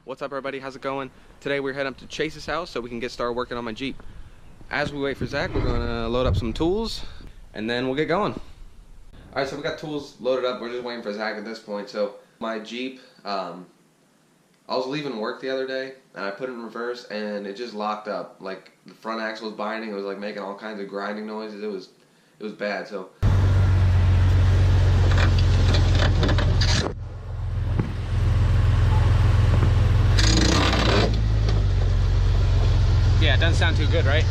What's up everybody, how's it going? Today we're heading up to Chase's house so we can get started working on my Jeep. As we wait for Zach, we're gonna load up some tools and then we'll get going. Alright, so we got tools loaded up, we're just waiting for Zach at this point. So my Jeep, I was leaving work the other day and I put it in reverse and it just locked up. Like the front axle was binding, it was like making all kinds of grinding noises, it was bad. So yeah, it doesn't sound too good, right?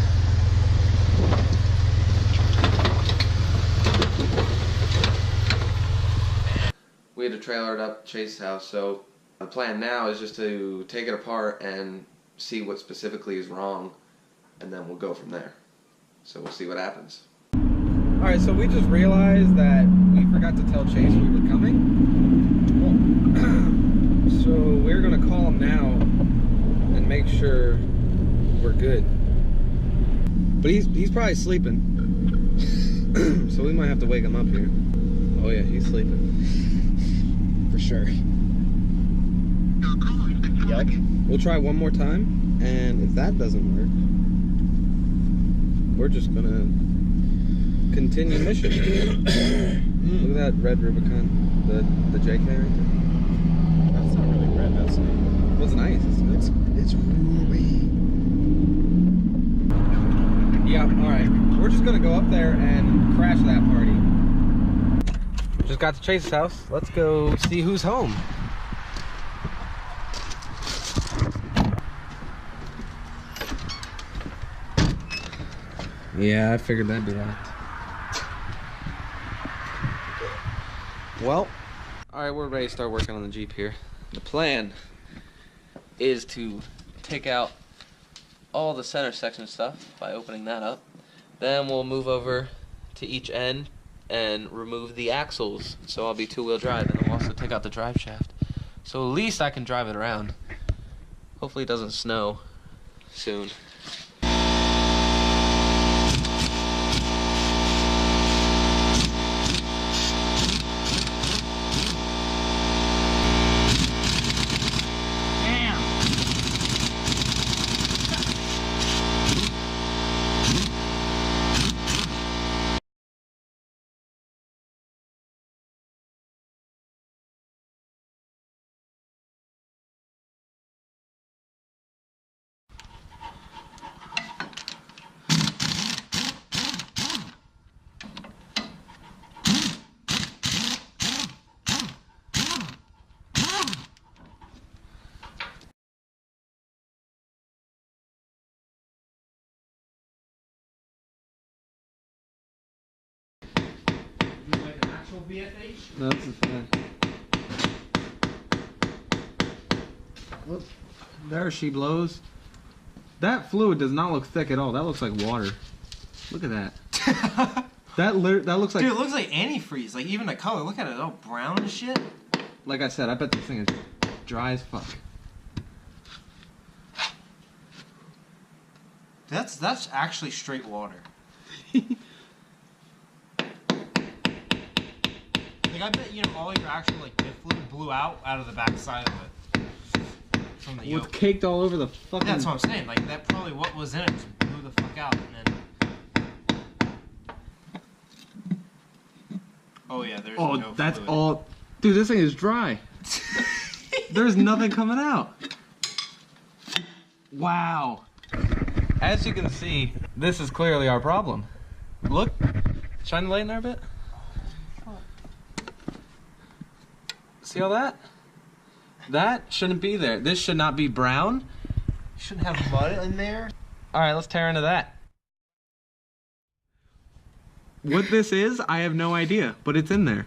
We had to trailer it up to Chase's house, so the plan now is just to take it apart and see what specifically is wrong, and then we'll go from there. So we'll see what happens. Alright, so we just realized that we forgot to tell Chase we were coming. So we're going to call him now and make sure we're good. But he's probably sleeping. So we might have to wake him up here. Oh yeah, he's sleeping. For sure. Yep. We'll try one more time, and if that doesn't work, we're just gonna continue mission. Look at that red Rubicon, the JK right there. That's not really red, that's nice. Well, it's nice. It's ruby. Yeah, alright. We're just gonna go up there and crash that party. Just got to Chase's house. Let's go see who's home. Yeah, I figured that'd be that. Well, alright, we're ready to start working on the Jeep here. The plan is to take out all the center section stuff by opening that up. Then we'll move over to each end and remove the axles, so I'll be two-wheel drive, and then we'll also take out the drive shaft. So at least I can drive it around. Hopefully it doesn't snow soon. No, this is fine. Look, there she blows. That fluid does not look thick at all. That looks like water. Look at that. that looks like... Dude, it looks like antifreeze. Like, even the color. Look at it. It's all brown and shit. Like I said, I bet this thing is dry as fuck. That's actually straight water. Like, I bet, you know, all your actual, like, the fluid blew out of the back side of it. From the yoke. It's caked all over the fucking... Yeah, that's what I'm saying. Like, that probably what was in it just blew the fuck out, and then... Oh, yeah, there's no fluid. That's all... Dude, this thing is dry. There's nothing coming out. Wow. As you can see, this is clearly our problem. Look. Shine the light in there a bit. See all that? That shouldn't be there. This should not be brown. You shouldn't have mud in there. Alright, let's tear into that. What this is, I have no idea, but it's in there.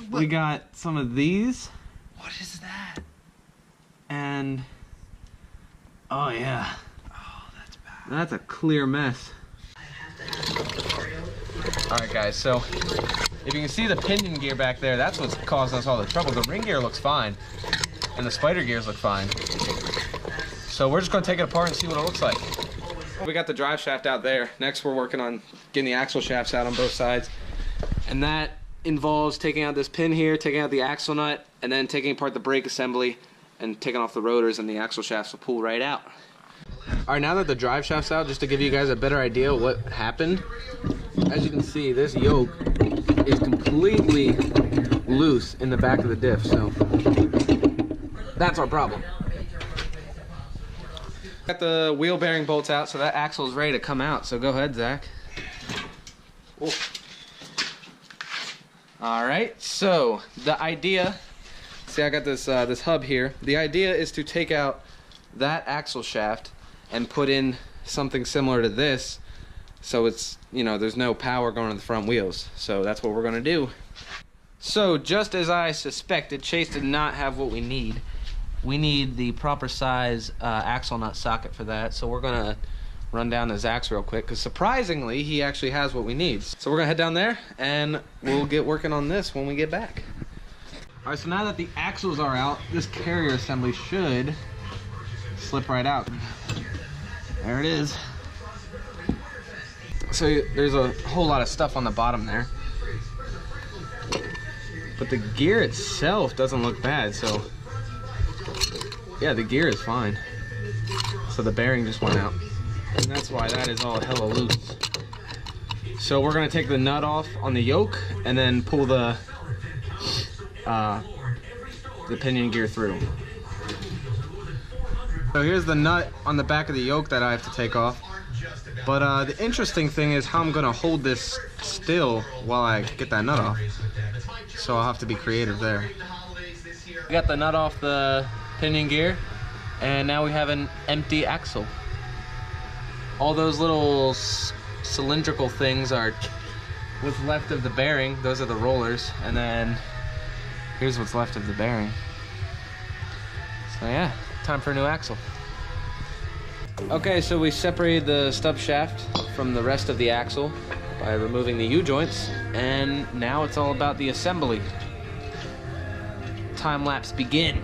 What? We got some of these. What is that? And... oh yeah. Oh, that's bad. That's a clear mess. Alright guys, so if you can see the pinion gear back there, that's what's causing us all the trouble. The ring gear looks fine, and the spider gears look fine. So we're just going to take it apart and see what it looks like. We got the drive shaft out there. Next we're working on getting the axle shafts out on both sides. And that involves taking out this pin here, taking out the axle nut, and then taking apart the brake assembly, and taking off the rotors, and the axle shafts will pull right out. Alright, now that the drive shaft's out, just to give you guys a better idea of what happened, as you can see, this yoke is completely loose in the back of the diff, so that's our problem. Got the wheel bearing bolts out, so that axle is ready to come out, so go ahead, Zach. Alright, so the idea, see, I got this this hub here. The idea is to take out that axle shaft and put in something similar to this, so it's, you know, there's no power going to the front wheels. So that's what we're gonna do. So just as I suspected, Chase did not have what we need. We need the proper size axle nut socket for that, so we're gonna run down to Zach's real quick, because surprisingly he actually has what we need. So we're gonna head down there and we'll get working on this when we get back. Alright, so now that the axles are out, this carrier assembly should slip right out. There it is. So there's a whole lot of stuff on the bottom there, but the gear itself doesn't look bad. So yeah, the gear is fine. So the bearing just went out, and that's why that is all hella loose. So we're gonna take the nut off on the yoke and then pull the pinion gear through. So here's the nut on the back of the yoke that I have to take off. But the interesting thing is how I'm gonna hold this still while I get that nut off. So I'll have to be creative there. We got the nut off the pinion gear, and now we have an empty axle. All those little cylindrical things are what's left of the bearing. Those are the rollers, and then here's what's left of the bearing. So yeah, time for a new axle. Okay, so we separated the stub shaft from the rest of the axle by removing the U-joints, and now it's all about the assembly. Time lapse begin.